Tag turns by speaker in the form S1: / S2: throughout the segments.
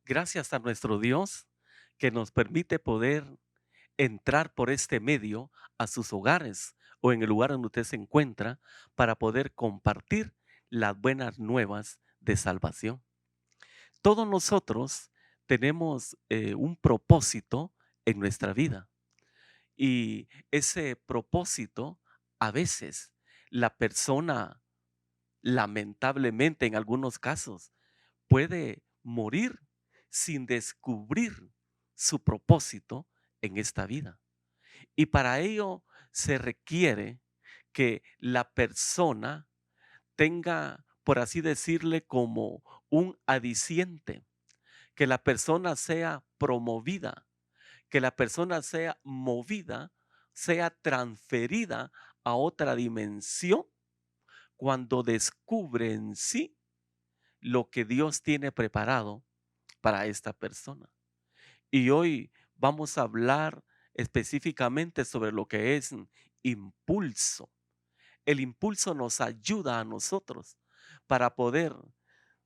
S1: Gracias a nuestro Dios que nos permite poder entrar por este medio a sus hogares o en el lugar donde usted se encuentra para poder compartir las buenas nuevas de salvación. Todos nosotros tenemos un propósito en nuestra vida y ese propósito a veces la persona lamentablemente en algunos casos puede morir sin descubrir su propósito en esta vida. Y para ello se requiere que la persona tenga, por así decirle, como un adiciente, que la persona sea promovida, que la persona sea movida, sea transferida a otra dimensión cuando descubre en sí lo que Dios tiene preparado para esta persona. Y hoy vamos a hablar específicamente sobre lo que es impulso. El impulso nos ayuda a nosotros para poder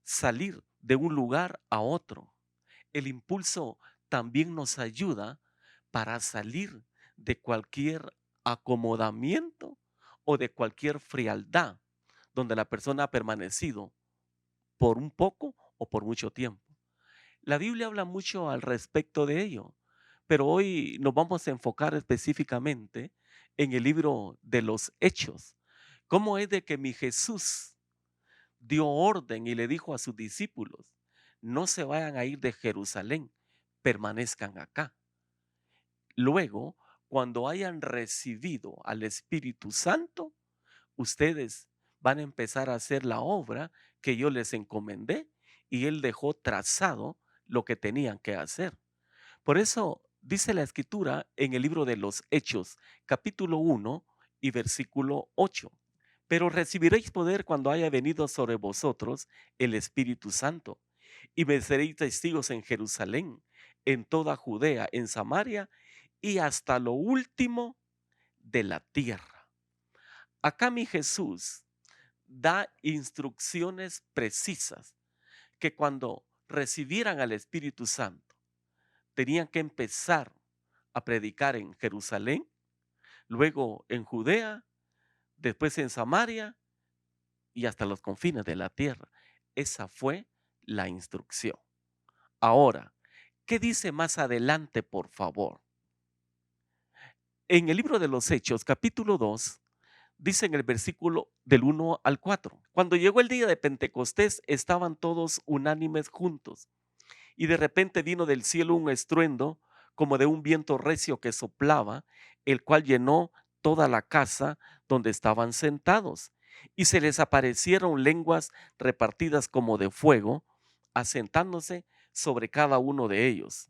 S1: salir de un lugar a otro. El impulso también nos ayuda para salir de cualquier acomodamiento o de cualquier frialdad donde la persona ha permanecido por un poco o por mucho tiempo. La Biblia habla mucho al respecto de ello, pero hoy nos vamos a enfocar específicamente en el libro de los Hechos. ¿Cómo es de que mi Jesús dio orden y le dijo a sus discípulos, no se vayan a ir de Jerusalén, permanezcan acá? Luego, cuando hayan recibido al Espíritu Santo, ustedes van a empezar a hacer la obra que yo les encomendé y él dejó trazado lo que tenían que hacer. Por eso dice la escritura en el libro de los Hechos, capítulo 1 y versículo 8. Pero recibiréis poder cuando haya venido sobre vosotros el Espíritu Santo, y me seréis testigos en Jerusalén, en toda Judea, en Samaria y hasta lo último de la tierra. Acá mi Jesús da instrucciones precisas que cuando recibieran al Espíritu Santo tenían que empezar a predicar en Jerusalén, luego en Judea, después en Samaria y hasta los confines de la tierra. Esa fue la instrucción. Ahora, ¿qué dice más adelante, por favor? En el libro de los Hechos, capítulo 2, dice en el versículo del 1 al 4: cuando llegó el día de Pentecostés, estaban todos unánimes juntos, y de repente vino del cielo un estruendo como de un viento recio que soplaba, el cual llenó toda la casa donde estaban sentados. Y se les aparecieron lenguas repartidas como de fuego, asentándose sobre cada uno de ellos.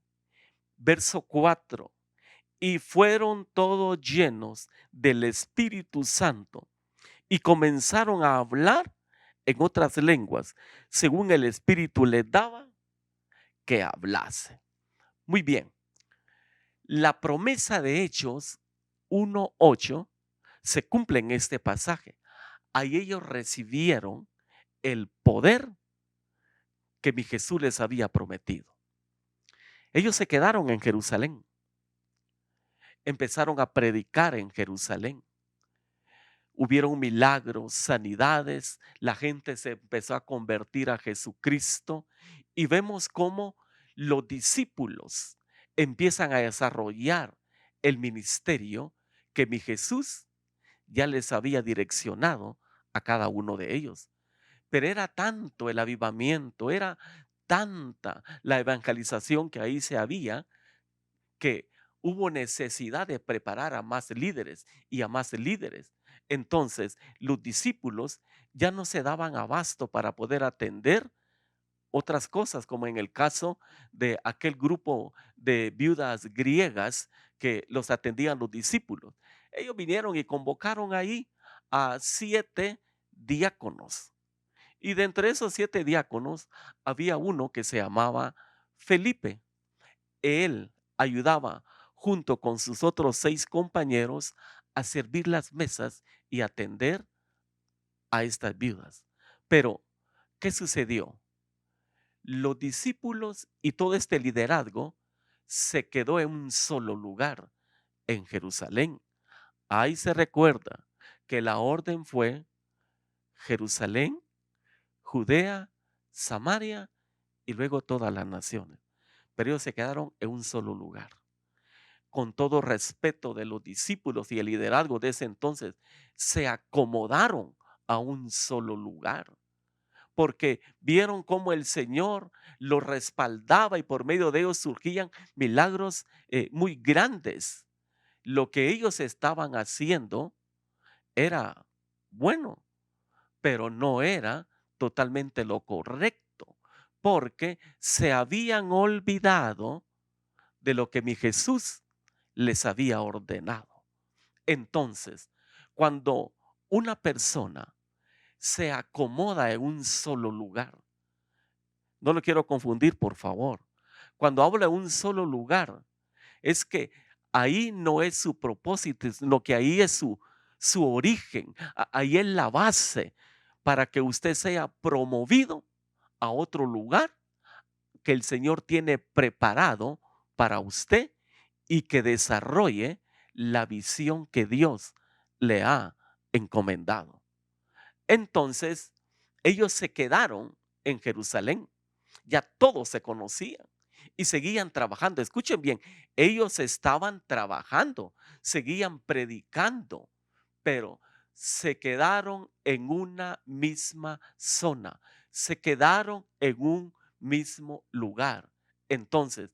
S1: Verso 4: y fueron todos llenos del Espíritu Santo y comenzaron a hablar en otras lenguas, según el Espíritu les daba que hablase. Muy bien, la promesa de Hechos 1:8 se cumple en este pasaje. Ahí ellos recibieron el poder que mi Jesús les había prometido. Ellos se quedaron en Jerusalén, empezaron a predicar en Jerusalén. Hubieron milagros, sanidades, la gente se empezó a convertir a Jesucristo y vemos cómo los discípulos empiezan a desarrollar el ministerio que mi Jesús ya les había direccionado a cada uno de ellos. Pero era tanto el avivamiento, era tanta la evangelización que ahí se había, que hubo necesidad de preparar a más líderes y a más líderes. Entonces, los discípulos ya no se daban abasto para poder atender otras cosas, como en el caso de aquel grupo de viudas griegas que los atendían los discípulos. Ellos vinieron y convocaron ahí a 7 diáconos. Y de entre esos 7 diáconos había uno que se llamaba Felipe. Él ayudaba junto con sus otros 6 compañeros a servir las mesas y atender a estas viudas. Pero, ¿qué sucedió? los discípulos y todo este liderazgo se quedó en un solo lugar, en Jerusalén. Ahí se recuerda que la orden fue Jerusalén, Judea, Samaria y luego todas las naciones. Pero ellos se quedaron en un solo lugar. Con todo respeto de los discípulos y el liderazgo de ese entonces, se acomodaron a un solo lugar, porque vieron cómo el Señor los respaldaba y por medio de ellos surgían milagros muy grandes. Lo que ellos estaban haciendo era bueno, pero no era totalmente lo correcto, porque se habían olvidado de lo que mi Jesús les había ordenado. Entonces, cuando una persona se acomoda en un solo lugar, no lo quiero confundir, por favor. Cuando hablo de un solo lugar, es que ahí no es su propósito, sino que ahí es su origen, ahí es la base para que usted sea promovido a otro lugar que el Señor tiene preparado para usted y que desarrolle la visión que Dios le ha encomendado. Entonces, ellos se quedaron en Jerusalén. Ya todos se conocían y seguían trabajando. Escuchen bien, ellos estaban trabajando, seguían predicando, pero se quedaron en una misma zona, se quedaron en un mismo lugar. Entonces,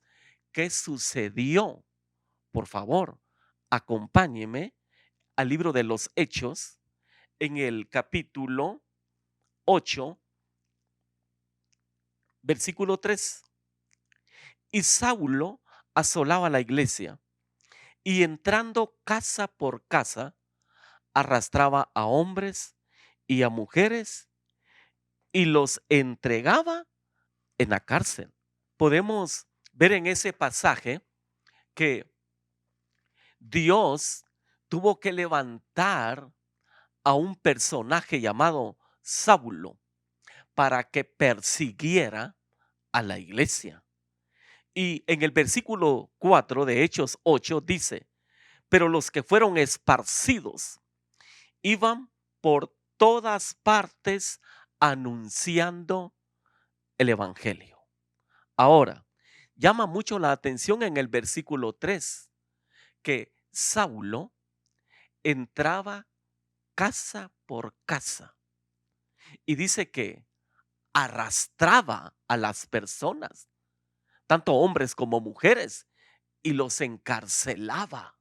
S1: ¿qué sucedió? Por favor, acompáñeme al libro de los Hechos en el capítulo 8, versículo 3. Y Saulo asolaba la iglesia y entrando casa por casa, arrastraba a hombres y a mujeres y los entregaba en la cárcel. Podemos ver en ese pasaje que Dios tuvo que levantar a un personaje llamado Saulo para que persiguiera a la iglesia. Y en el versículo 4 de Hechos 8 dice, pero los que fueron esparcidos iban por todas partes anunciando el evangelio. Ahora, llama mucho la atención en el versículo 3 que Saulo entraba casa por casa y dice que arrastraba a las personas, tanto hombres como mujeres, y los encarcelaba.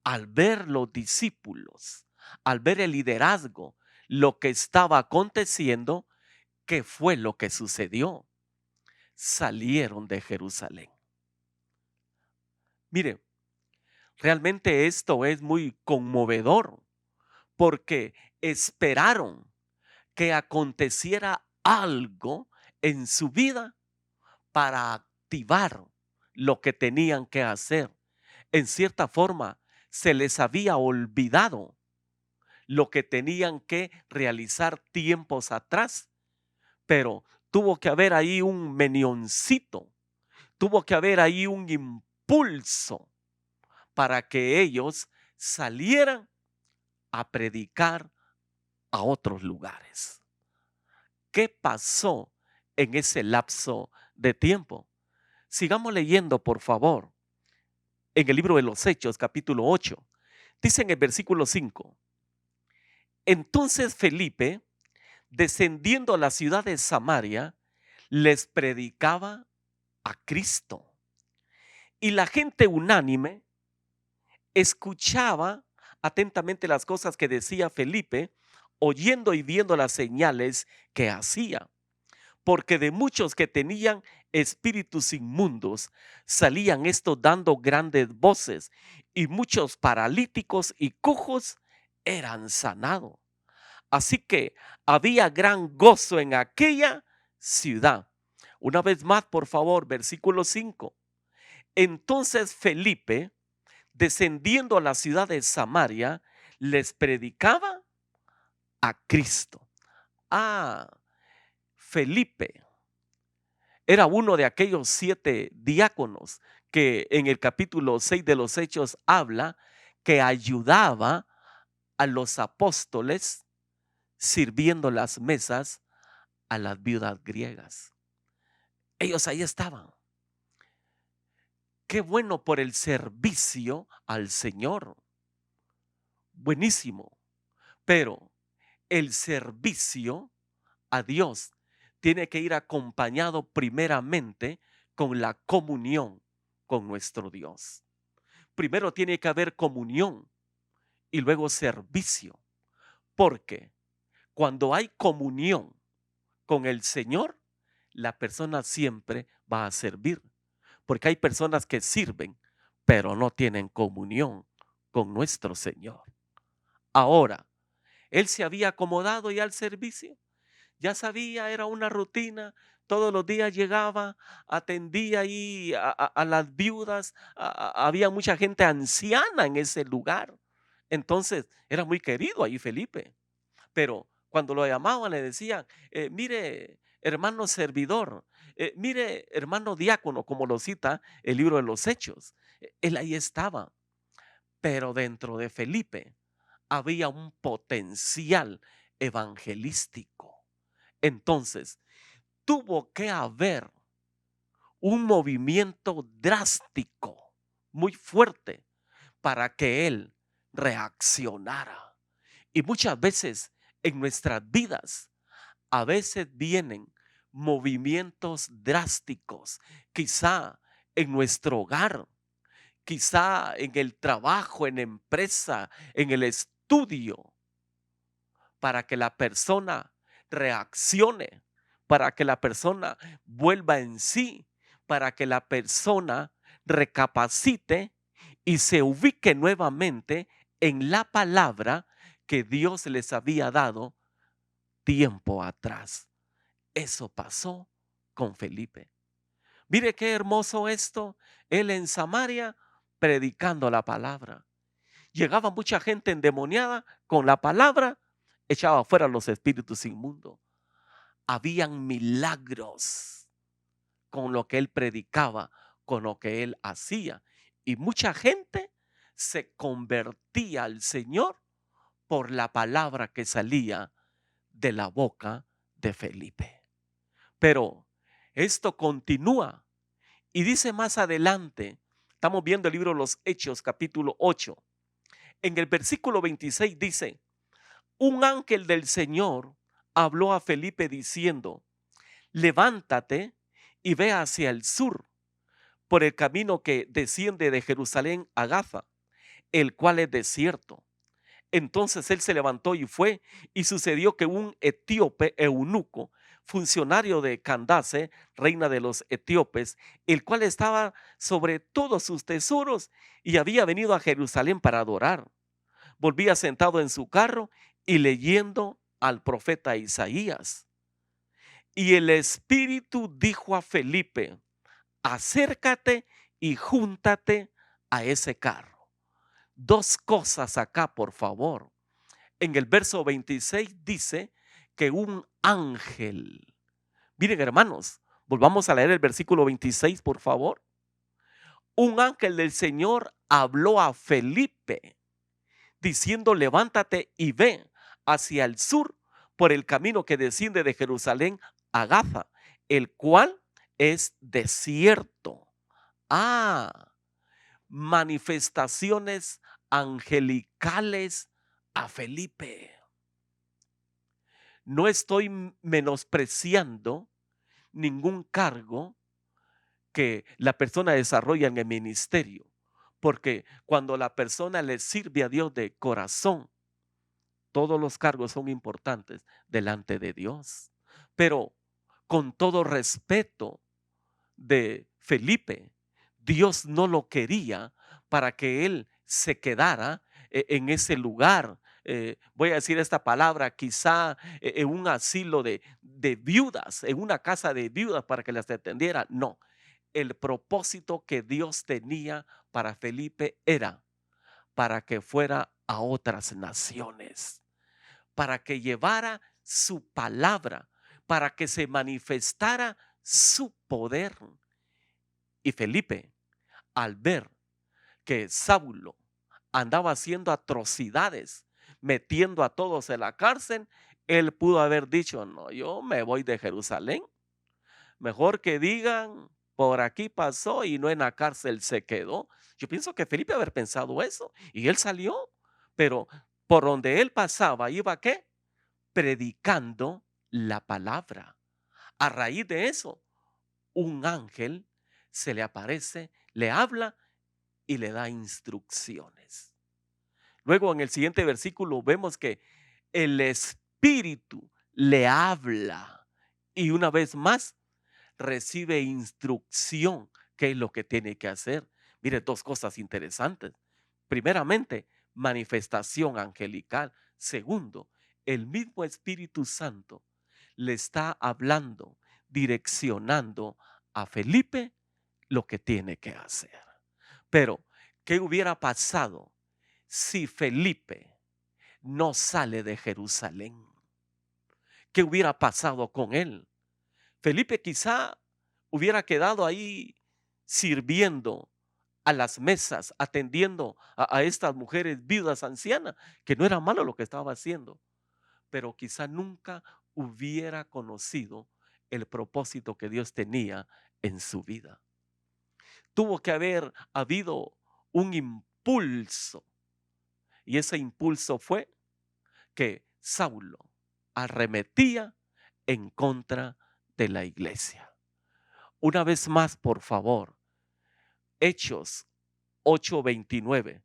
S1: Al ver los discípulos, al ver el liderazgo, lo que estaba aconteciendo, ¿qué fue lo que sucedió? Salieron de Jerusalén. Mire, realmente esto es muy conmovedor porque esperaron que aconteciera algo en su vida para activar lo que tenían que hacer. En cierta forma, se les había olvidado lo que tenían que realizar tiempos atrás, pero tuvo que haber ahí un menioncito, tuvo que haber ahí un impulso para que ellos salieran a predicar a otros lugares. ¿Qué pasó en ese lapso de tiempo? Sigamos leyendo, por favor, en el libro de los Hechos, capítulo 8. Dice en el versículo 5, entonces Felipe, descendiendo a la ciudad de Samaria, les predicaba a Cristo. Y la gente unánime escuchaba atentamente las cosas que decía Felipe, oyendo y viendo las señales que hacía. Porque de muchos que tenían espíritus inmundos, salían estos dando grandes voces, y muchos paralíticos y cojos eran sanados. Así que había gran gozo en aquella ciudad. Una vez más, por favor, versículo 5. Entonces Felipe, descendiendo a la ciudad de Samaria, les predicaba a Cristo. Ah, Felipe Era uno de aquellos 7 diáconos que en el capítulo 6 de los Hechos habla que ayudaba a los apóstoles sirviendo las mesas a las viudas griegas. Ellos ahí estaban. Qué bueno por el servicio al Señor. Buenísimo. Pero el servicio a Dios tiene que ir acompañado primeramente con la comunión con nuestro Dios. Primero tiene que haber comunión y luego servicio, porque cuando hay comunión con el Señor, la persona siempre va a servir, porque hay personas que sirven, pero no tienen comunión con nuestro Señor. Ahora, él se había acomodado ya al servicio. Ya sabía, era una rutina. Todos los días llegaba, atendía ahí a las viudas. Había mucha gente anciana en ese lugar. Entonces, era muy querido ahí Felipe. Pero cuando lo llamaban le decían, mire, hermano servidor, mire, hermano diácono, como lo cita el libro de los Hechos. Él ahí estaba. Pero dentro de Felipe había un potencial evangelístico. Entonces, tuvo que haber un movimiento drástico, muy fuerte, para que él reaccionara. Y muchas veces en nuestras vidas, a veces vienen movimientos drásticos, quizá en nuestro hogar, quizá en el trabajo, en empresa, en el estudio, para que la persona reaccione, para que la persona vuelva en sí, para que la persona recapacite y se ubique nuevamente en la palabra que Dios les había dado tiempo atrás. Eso pasó con Felipe. Mire qué hermoso esto. Él en Samaria predicando la palabra. Llegaba mucha gente endemoniada con la palabra, echaba fuera los espíritus inmundos. Habían milagros con lo que él predicaba, con lo que él hacía. Y mucha gente se convertía al Señor por la palabra que salía de la boca de Felipe. Pero esto continúa y dice más adelante, estamos viendo el libro de los Hechos, capítulo 8. En el versículo 26 dice, un ángel del Señor habló a Felipe diciendo, levántate y ve hacia el sur por el camino que desciende de Jerusalén a Gaza, el cual es desierto. Entonces él se levantó y fue, y sucedió que un etíope eunuco, funcionario de Candace, reina de los etíopes, el cual estaba sobre todos sus tesoros y había venido a Jerusalén para adorar, volvía sentado en su carro y leyendo al profeta Isaías. Y el Espíritu dijo a Felipe, acércate y júntate a ese carro. Dos cosas acá, por favor. En el verso 26 dice que un ángel, miren hermanos, volvamos a leer el versículo 26, por favor. Un ángel del Señor habló a Felipe diciendo, levántate y ve hacia el sur por el camino que desciende de Jerusalén a Gaza, el cual es desierto. Ah, manifestaciones angelicales a Felipe. No estoy menospreciando ningún cargo que la persona desarrolla en el ministerio, porque cuando la persona le sirve a Dios de corazón, todos los cargos son importantes delante de Dios. Pero con todo respeto de Felipe, Dios no lo quería para que él se quedara en ese lugar. Voy a decir esta palabra, quizá en un asilo de viudas, en una casa de viudas para que las atendiera. No, el propósito que Dios tenía para Felipe era para que fuera a otras naciones, para que llevara su palabra, para que se manifestara su poder. Y Felipe, al ver que Saulo andaba haciendo atrocidades, metiendo a todos en la cárcel, él pudo haber dicho, no, yo me voy de Jerusalén. Mejor que digan, por aquí pasó y no en la cárcel se quedó. Yo pienso que Felipe haber pensado eso y él salió, pero por donde él pasaba, iba ¿qué? Predicando la palabra. A raíz de eso, un ángel se le aparece, le habla y le da instrucciones. Luego en el siguiente versículo vemos que el Espíritu le habla y una vez más recibe instrucción, qué es lo que tiene que hacer. Mire, dos cosas interesantes. Primeramente, manifestación angelical. Segundo, el mismo Espíritu Santo le está hablando, direccionando a Felipe lo que tiene que hacer. Pero, ¿qué hubiera pasado si Felipe no sale de Jerusalén? ¿Qué hubiera pasado con él? Felipe quizá hubiera quedado ahí sirviendo a las mesas, atendiendo a estas mujeres viudas ancianas, que no era malo lo que estaba haciendo, pero quizá nunca hubiera conocido el propósito que Dios tenía en su vida. Tuvo que haber habido un impulso, y ese impulso fue que Saulo arremetía en contra de la iglesia. Una vez más, por favor, Hechos 8:29.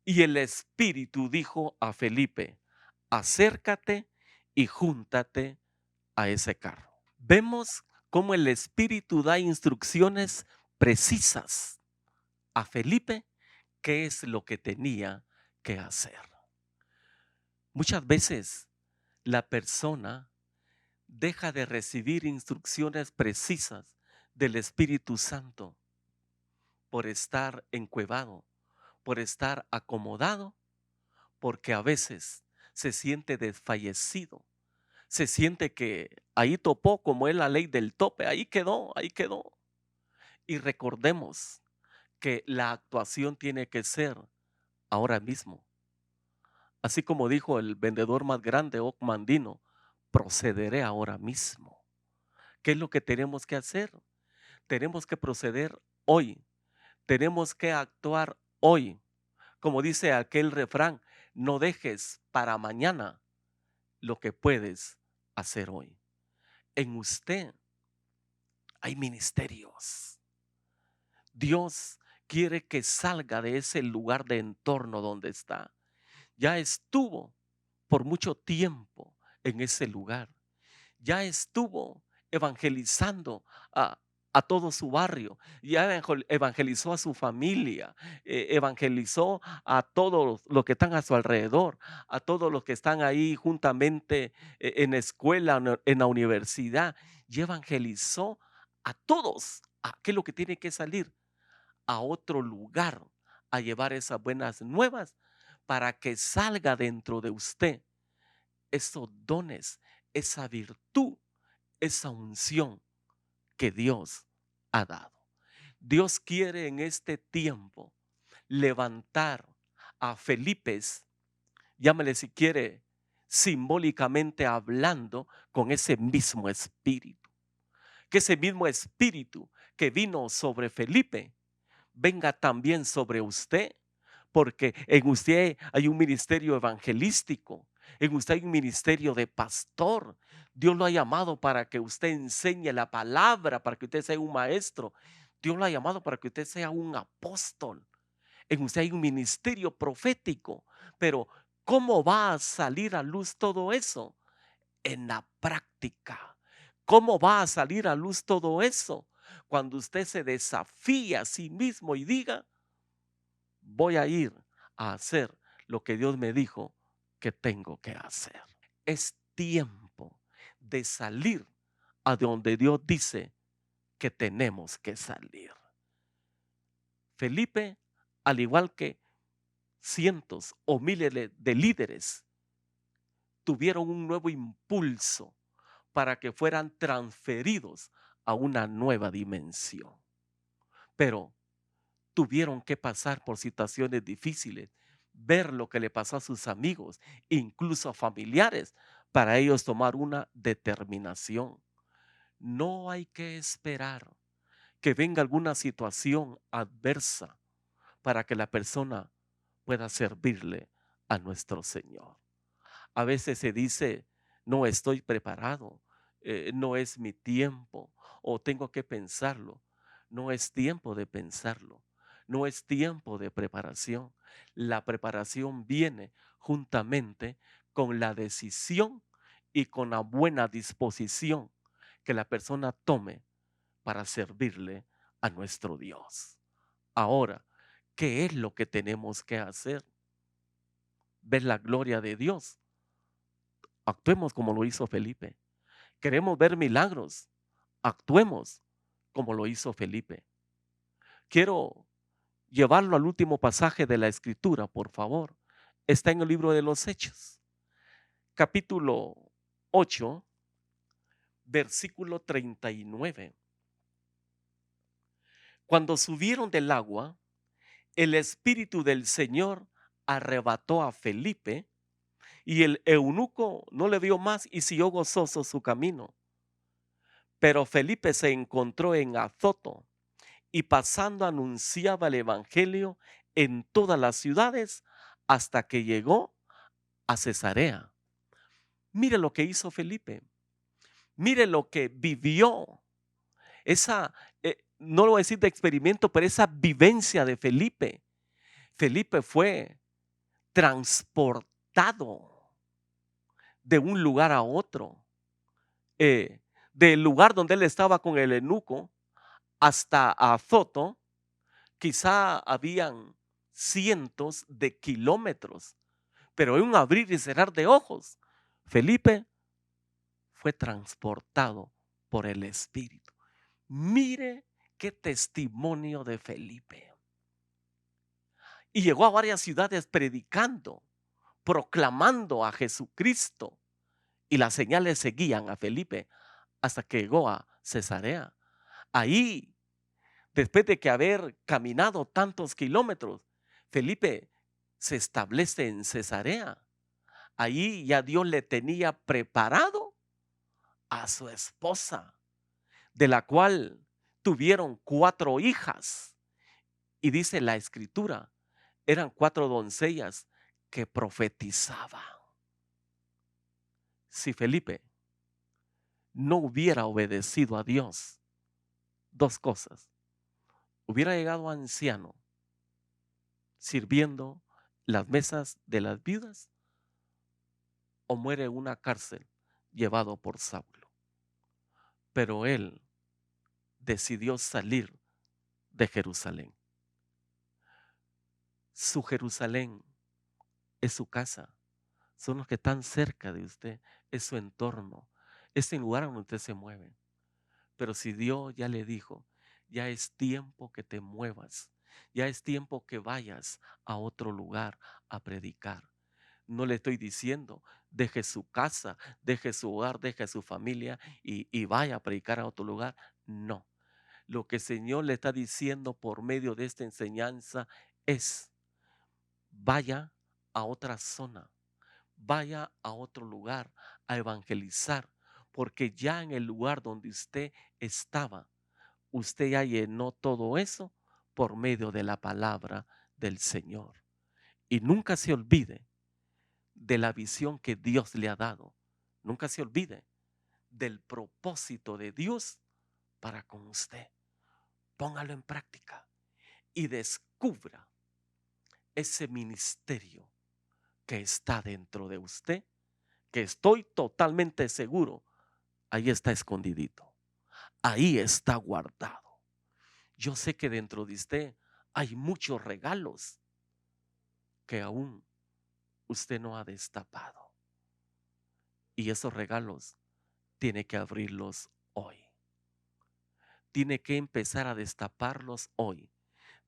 S1: Y el Espíritu dijo a Felipe, acércate y júntate a ese carro. Vemos cómo el Espíritu da instrucciones precisas a Felipe qué es lo que tenía que hacer. Muchas veces la persona deja de recibir instrucciones precisas del Espíritu Santo por estar encuevado, por estar acomodado, porque a veces se siente desfallecido, se siente que ahí topó como es la ley del tope, ahí quedó, ahí quedó. Y recordemos que la actuación tiene que ser ahora mismo. Así como dijo el vendedor más grande, Ocmandino, procederé ahora mismo. ¿Qué es lo que tenemos que hacer? Tenemos que proceder hoy. Tenemos que actuar hoy. Como dice aquel refrán, no dejes para mañana lo que puedes hacer hoy. En usted hay ministerios. Dios quiere que salga de ese lugar de entorno donde está. Ya estuvo por mucho tiempo en ese lugar. Ya estuvo evangelizando a todo su barrio, ya evangelizó a su familia, evangelizó a todos los que están a su alrededor, a todos los que están ahí juntamente en la escuela, en la universidad, y evangelizó a todos. ¿Qué es lo que tiene que salir? A otro lugar a llevar esas buenas nuevas para que salga dentro de usted esos dones, esa virtud, esa unción que Dios ha dado. Dios quiere en este tiempo levantar a Felipes, llámale si quiere, simbólicamente hablando, con ese mismo espíritu. Que ese mismo espíritu que vino sobre Felipe venga también sobre usted, porque en usted hay un ministerio evangelístico, en usted hay un ministerio de pastor. Dios lo ha llamado para que usted enseñe la palabra, para que usted sea un maestro. Dios lo ha llamado para que usted sea un apóstol. En usted hay un ministerio profético, pero ¿cómo va a salir a luz todo eso? En la práctica. ¿Cómo va a salir a luz todo eso? Cuando usted se desafía a sí mismo y diga, voy a ir a hacer lo que Dios me dijo que tengo que hacer. Es tiempo de salir a donde Dios dice que tenemos que salir. Felipe, al igual que cientos o miles de líderes, tuvieron un nuevo impulso para que fueran transferidos a una nueva dimensión. Pero tuvieron que pasar por situaciones difíciles, ver lo que le pasó a sus amigos, incluso a familiares, para ellos tomar una determinación. No hay que esperar que venga alguna situación adversa para que la persona pueda servirle a nuestro Señor. A veces se dice, no estoy preparado, no es mi tiempo o tengo que pensarlo. No es tiempo de pensarlo, no es tiempo de preparación. La preparación viene juntamente con la decisión y con la buena disposición que la persona tome para servirle a nuestro Dios. Ahora, ¿qué es lo que tenemos que hacer? Ver la gloria de Dios. Actuemos como lo hizo Felipe. Queremos ver milagros. Actuemos como lo hizo Felipe. Quiero llevarlo al último pasaje de la escritura, por favor. Está en el libro de los Hechos, capítulo 8, versículo 39. Cuando subieron del agua, el Espíritu del Señor arrebató a Felipe y el eunuco no le vio más y siguió gozoso su camino. Pero Felipe se encontró en Azoto y pasando anunciaba el evangelio en todas las ciudades hasta que llegó a Cesarea. Mire lo que hizo Felipe. Mire lo que vivió. Esa, no lo voy a decir de experimento, pero esa vivencia de Felipe. Felipe fue transportado de un lugar a otro. Del lugar donde él estaba con el eunuco hasta Azoto, quizá habían cientos de kilómetros, pero en un abrir y cerrar de ojos, Felipe fue transportado por el Espíritu. Mire qué testimonio de Felipe. Y llegó a varias ciudades predicando, proclamando a Jesucristo. Y las señales seguían a Felipe hasta que llegó a Cesarea. Ahí, después de que haber caminado tantos kilómetros, Felipe se establece en Cesarea. Ahí ya Dios le tenía preparado a su esposa, de la cual tuvieron 4 hijas. Y dice la escritura, eran 4 doncellas que profetizaban. Si Felipe no hubiera obedecido a Dios, 2 cosas. Hubiera llegado anciano sirviendo las mesas de las viudas o muere en una cárcel llevado por Saulo. Pero él decidió salir de Jerusalén. Su Jerusalén es su casa, son los que están cerca de usted, es su entorno, es el lugar donde usted se mueve. Pero si Dios ya le dijo, ya es tiempo que te muevas, ya es tiempo que vayas a otro lugar a predicar. No le estoy diciendo, deje su casa, deje su hogar, deje su familia y vaya a predicar a otro lugar. No. Lo que el Señor le está diciendo por medio de esta enseñanza es, vaya a otra zona, vaya a otro lugar a evangelizar, porque ya en el lugar donde usted estaba, usted ya llenó todo eso por medio de la palabra del Señor. Y nunca se olvide de la visión que Dios le ha dado. Nunca se olvide del propósito de Dios para con usted. Póngalo en práctica y descubra ese ministerio que está dentro de usted, que estoy totalmente seguro, ahí está escondidito, ahí está guardado. Yo sé que dentro de usted hay muchos regalos que aún usted no ha destapado. Y esos regalos tiene que abrirlos hoy. Tiene que empezar a destaparlos hoy.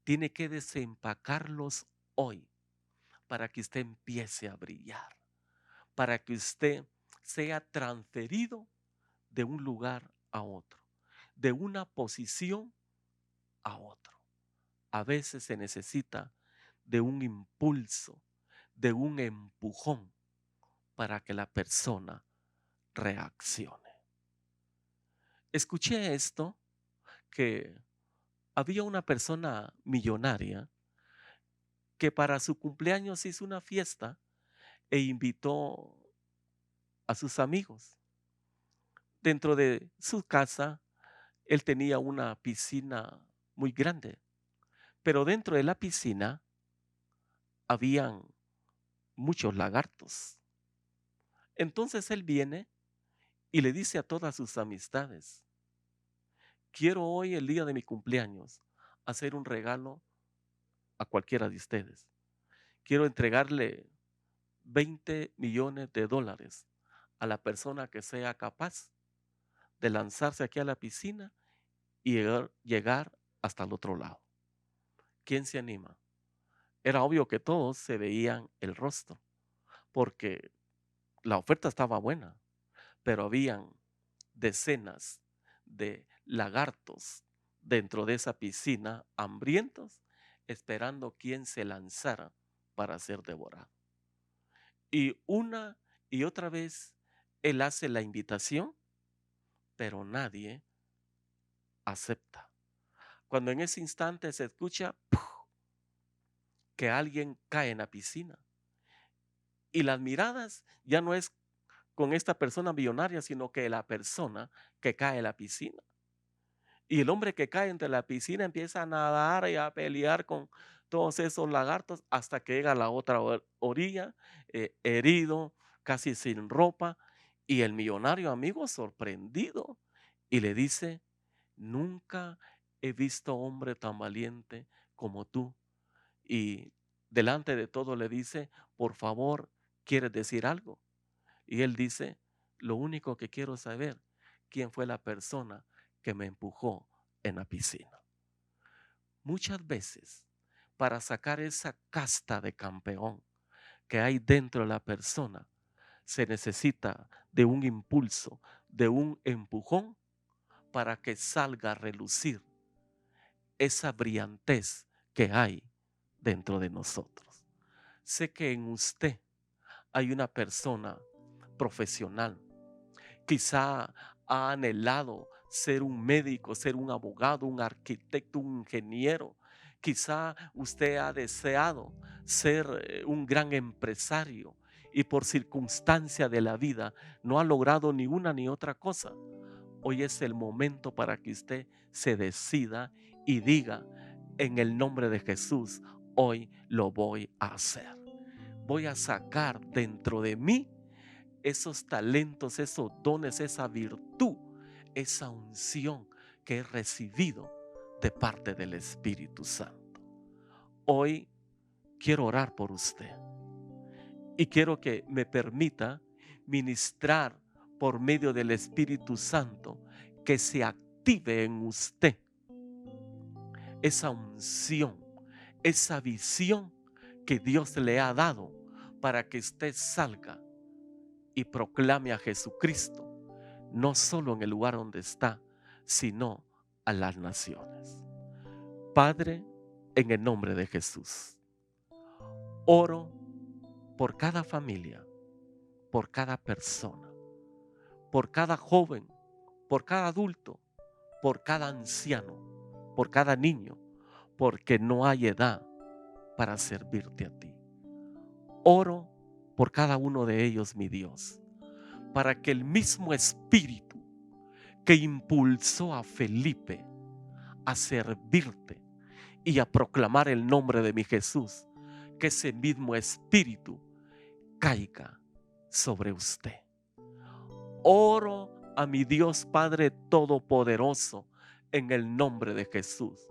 S1: Tiene que desempacarlos hoy para que usted empiece a brillar, para que usted sea transferido de un lugar a otro, de una posición a otro. A veces se necesita de un impulso, de un empujón para que la persona reaccione. Escuché esto, que había una persona millonaria que para su cumpleaños hizo una fiesta e invitó a sus amigos. Dentro de su casa, él tenía una piscina muy grande, pero dentro de la piscina habían muchos lagartos. Entonces él viene y le dice a todas sus amistades: quiero hoy, el día de mi cumpleaños, hacer un regalo a cualquiera de ustedes. Quiero entregarle 20 millones de dólares a la persona que sea capaz de lanzarse aquí a la piscina y llegar hasta el otro lado. ¿Quién se anima? Era obvio que todos se veían el rostro, porque la oferta estaba buena, pero habían decenas de lagartos dentro de esa piscina, hambrientos, esperando quien se lanzara para ser devorado. Y una y otra vez él hace la invitación, pero nadie acepta. Cuando en ese instante se escucha ¡puf!, que alguien cae en la piscina, y las miradas ya no es con esta persona millonaria, sino que la persona que cae en la piscina. Y el hombre que cae entre la piscina empieza a nadar y a pelear con todos esos lagartos hasta que llega a la otra orilla, herido, casi sin ropa. Y el millonario amigo sorprendido y le dice: nunca he visto hombre tan valiente como tú. Y delante de todo le dice: por favor, ¿quieres decir algo? Y él dice: lo único que quiero saber, quién fue la persona que me empujó en la piscina. Muchas veces, para sacar esa casta de campeón que hay dentro de la persona, se necesita de un impulso, de un empujón para que salga a relucir esa brillantez que hay dentro de nosotros. Sé que en usted hay una persona profesional. Quizá ha anhelado ser un médico, ser un abogado, un arquitecto, un ingeniero. Quizá usted ha deseado ser un gran empresario y por circunstancia de la vida no ha logrado ni una ni otra cosa. Hoy es el momento para que usted se decida y diga: en el nombre de Jesús, hoy lo voy a hacer. Voy a sacar dentro de mí esos talentos, esos dones, esa virtud, esa unción que he recibido de parte del Espíritu Santo. Hoy quiero orar por usted y quiero que me permita ministrar por medio del Espíritu Santo, que se active en usted esa unción, esa visión que Dios le ha dado para que usted salga y proclame a Jesucristo, no solo en el lugar donde está, sino a las naciones. Padre, en el nombre de Jesús, oro por cada familia, por cada persona, por cada joven, por cada adulto, por cada anciano, por cada niño, porque no hay edad para servirte a ti. Oro por cada uno de ellos, mi Dios, para que el mismo Espíritu que impulsó a Felipe a servirte y a proclamar el nombre de mi Jesús, que ese mismo Espíritu caiga sobre usted. Oro a mi Dios Padre Todopoderoso en el nombre de Jesús,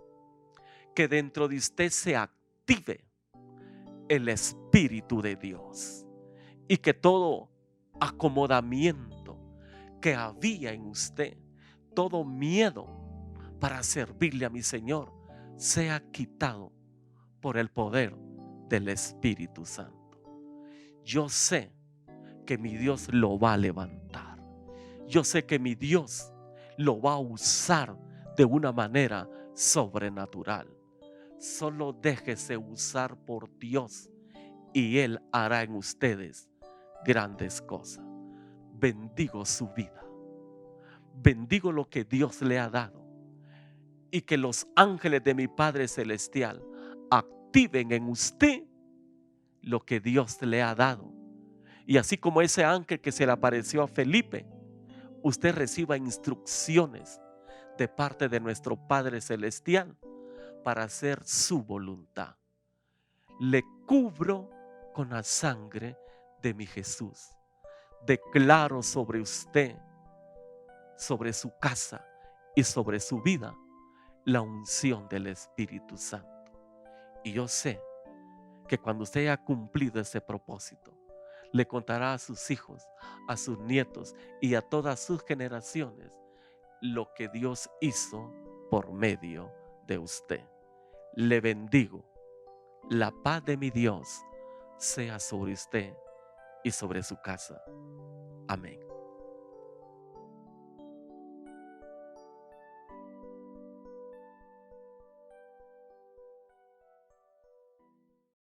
S1: que dentro de usted se active el Espíritu de Dios y que todo acomodamiento que había en usted, todo miedo para servirle a mi Señor, sea quitado por el poder del Espíritu Santo. Yo sé que mi Dios lo va a levantar. Yo sé que mi Dios lo va a usar de una manera sobrenatural. Solo déjese usar por Dios y Él hará en ustedes grandes cosas. Bendigo su vida. Bendigo lo que Dios le ha dado. Y que los ángeles de mi Padre Celestial activen en usted lo que Dios le ha dado. Y así como ese ángel que se le apareció a Felipe, usted reciba instrucciones de parte de nuestro Padre Celestial para hacer su voluntad. Le cubro con la sangre de mi Jesús. Declaro sobre usted, sobre su casa y sobre su vida la unción del Espíritu Santo. Y yo sé que cuando usted haya cumplido ese propósito, le contará a sus hijos, a sus nietos y a todas sus generaciones lo que Dios hizo por medio de usted. Le bendigo. La paz de mi Dios sea sobre usted y sobre su casa. Amén.